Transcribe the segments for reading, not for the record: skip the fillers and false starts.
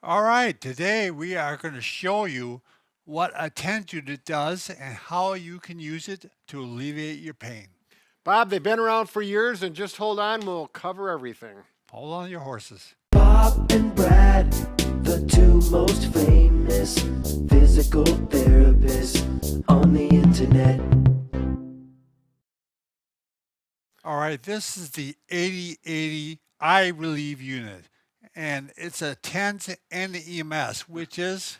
All right, today we are going to show you what a TENS unit does and how you can use it to alleviate your pain. Bob, they've been around for years, and just hold on, we'll cover everything. Hold on your horses. Bob and Brad, the two most famous physical therapists on the internet. All right, this is the 8080 I Relieve unit, and it's a TENS and EMS, which is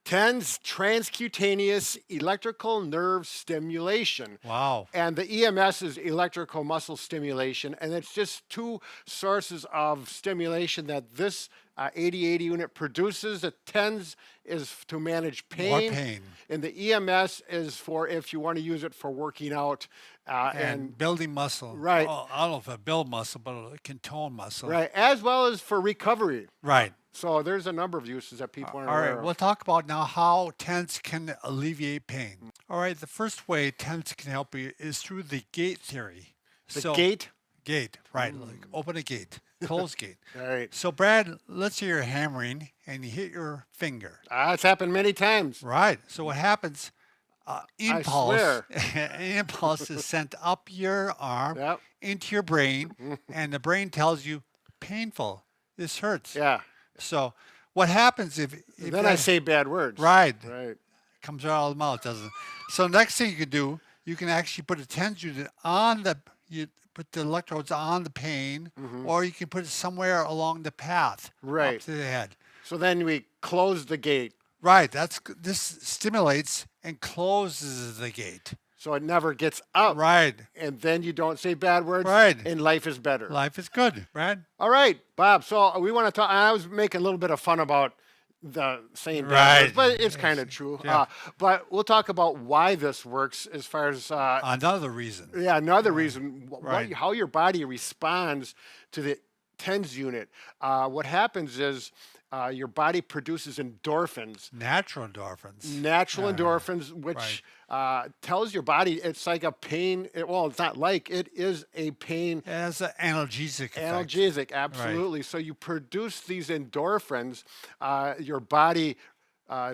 TENS, transcutaneous electrical nerve stimulation. wow. And the EMS is electrical muscle stimulation. And it's just two sources of stimulation that this 8080 unit produces. The TENS is to manage pain. More pain. And the EMS is for if you want to use it for working out. And building muscle. Right. Well, I don't know if it build muscle, but it can tone muscle. Right, as well as for recovery. Right. So there's a number of uses that people aren't All aware right, of. we'll talk about now how TENS can alleviate pain. All right, the first way TENS can help you is through the gate theory. The gate? Gate, right, like open a gate, close gate. All right. So Brad, let's say you're hammering and you hit your finger. It's happened many times. Right, so what happens, impulse, swear. an impulse is sent up your arm Yep. into your brain, and the brain tells you, painful, this hurts. Yeah. So what happens if Then I say bad words. right, Right. comes out of the mouth, doesn't it? So next thing you can do, you can actually put a TENS unit on you put the electrodes on the pain, or you can put it somewhere along the path, Right. up to the head. So then we close the gate Right, this stimulates and closes the gate. so it never gets out. Right, And then you don't say bad words. Right. And life is better. life is good, Brad. All right, Bob. So we want to talk. I was making a little bit of fun about the saying bad Right. words, but it's kind of true. Yeah. But we'll talk about why this works as far as Another reason. yeah, another reason Right. how your body responds to the TENS unit. What happens is your body produces endorphins, Natural endorphins. natural endorphins, which tells your body it's like a pain. Well, it's not like, it is a pain It has an analgesic effect. analgesic, absolutely. So you produce these endorphins. Your body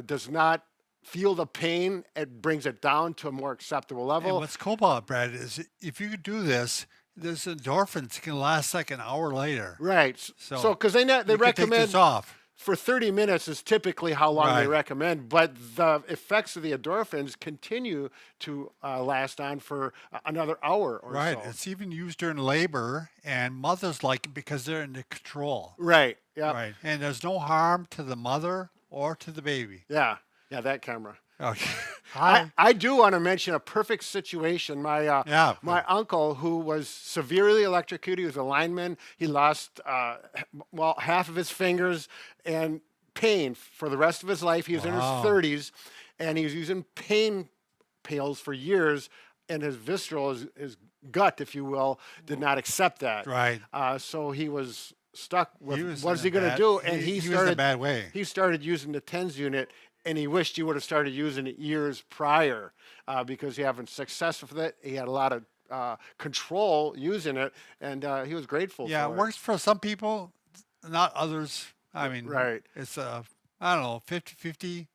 does not feel the pain. It brings it down to a more acceptable And level. what's cool about it, Brad, is if you could do this, those endorphins can last like an hour later. Right. So because they You could take recommend this off. for 30 minutes is typically how long they Right. recommend, but the effects of the endorphins continue to last on for another hour or Right. so. It's even used during labor, and mothers like it because they're in the control. Right. Yeah. Right. And there's no harm to the mother or to the baby. Yeah. Yeah. That camera. Okay. I do want to mention a perfect situation. My Yeah. my uncle, who was severely electrocuted, he was a lineman. He lost half of his fingers and pain for the rest of his life. He was in his Wow. 30s, and he was using pain pills for years. And his visceral, his gut, if you will, did not accept that. Right. So he was stuck with He was what is in he a going to bad- do? And he was in a started bad way. He started using the TENS unit, and he wished he would have started using it years prior because he having success with it. He had a lot of control using it, and he was grateful Yeah, for it works for some people, not others. I mean, Right. it's I don't know, 50-50.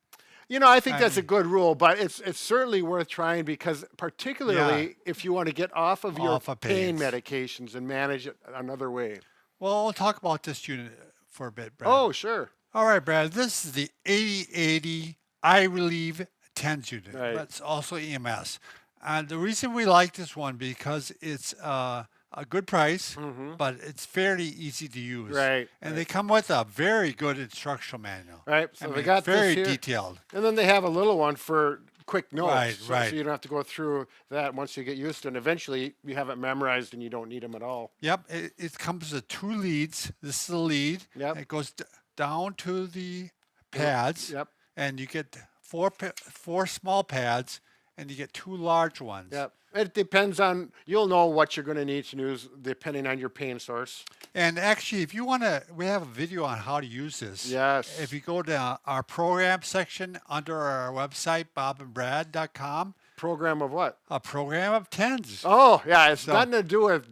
You know, I think I that's a mean- good rule, but it's certainly worth trying because particularly if you want to get off of your Off of pain pains. medications and manage it another way. Well, we'll talk about this unit for a bit, Brad. Oh, sure. All right, Brad. This is the 8080 I Relieve TENS unit. Right. That's also EMS. And the reason we like this one because it's a good price, but it's fairly easy to use. Right, And they come with a very good instructional manual. Right. So I they mean, got this very here. detailed. And then they have a little one for quick notes. Right, so, right. so you don't have to go through that once you get used to it. And eventually you have it memorized and you don't need them at all. Yep, it comes with 2 leads. This is the lead. Yep. It goes down to the pads. Yep. And you get four small pads, and you get 2 large ones. Yep. It depends on, you'll know what you're going to need to use depending on your pain source. And actually, if you want to, we have a video on how to use this. Yes. If you go to our program section under our website, bobandbrad.com, Program of what? a program of TENS. Oh, yeah. It's So- nothing to do with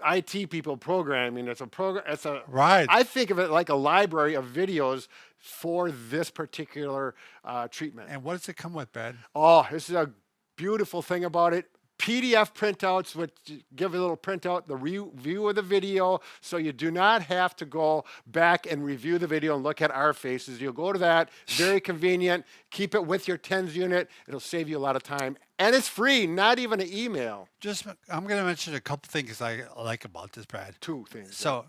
IT people programming. It's a program. It's a Right. I think of it like a library of videos for this particular treatment. And what does it come with, Brad? Oh, this is a beautiful thing about it. PDF printouts, which give a little printout, the review of the video, so you do not have to go back and review the video and look at our faces. You'll go to that. Very convenient. Keep it with your TENS unit. It'll save you a lot of time. And it's free, not even an email. I'm going to mention a couple things I like about this, Brad. 2 things. So,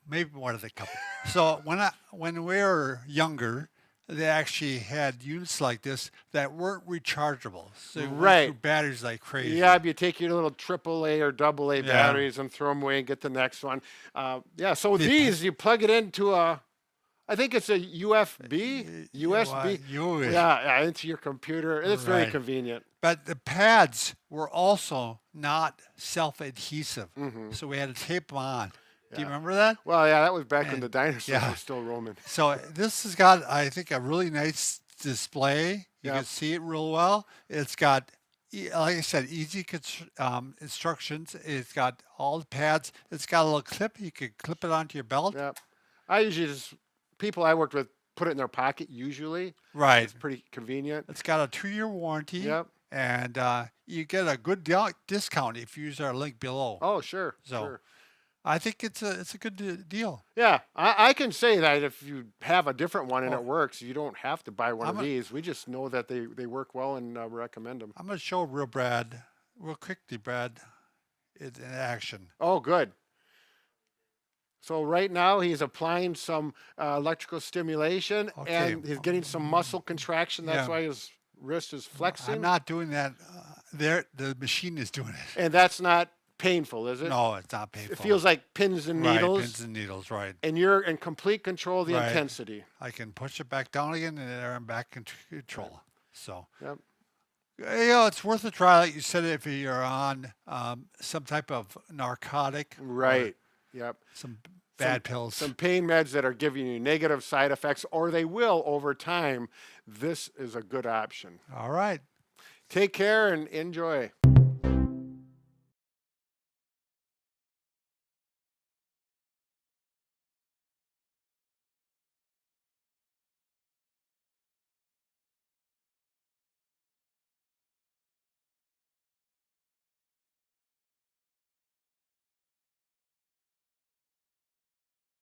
maybe more than a couple. So when we were younger, they actually had units like this that weren't rechargeable. So you went Right. through batteries like crazy. Yeah, you take your little AAA or AA batteries and throw them away and get the next one. So these, you plug it into I think it's a USB. Into your computer. And it's very Right. convenient. But the pads were also not self-adhesive, so we had to tape them on. Do you remember that? Well, yeah, that was back when And- the dinosaurs yeah. were still roaming. So this has got, I think, a really nice display. You Yep. can see it real well. It's got, like I said, easy instructions. It's got all the pads. It's got a little clip. You can clip it onto your belt. Yep. I usually people I worked with put it in their pocket usually. Right. It's pretty convenient. It's got a 2-year warranty. Yep. And you get a good discount if you use our link below. Oh, sure. So- Sure. I think it's a good deal. Yeah, I can say that if you have a different one and Oh. it works, you don't have to buy one I'm of a- these. We just know that they work well and recommend them. I'm going to show real quickly, Brad, it in action. Oh, good. So right now he's applying some electrical stimulation Okay. and he's getting some muscle contraction. That's Yeah. why his wrist is flexing. I'm not doing that. The machine is doing it. And that's not painful, is it? No, it's not painful. It feels like pins and right, needles. pins and needles, right. And you're in complete control of the Right. intensity. I can push it back down again, and there I'm back in control. So, Yep. it's worth a try. Like you said, if you're on some type of narcotic, or Right. Yep. some bad pills. Some pain meds that are giving you negative side effects, or they will over time. This is a good option. All right. Take care and enjoy.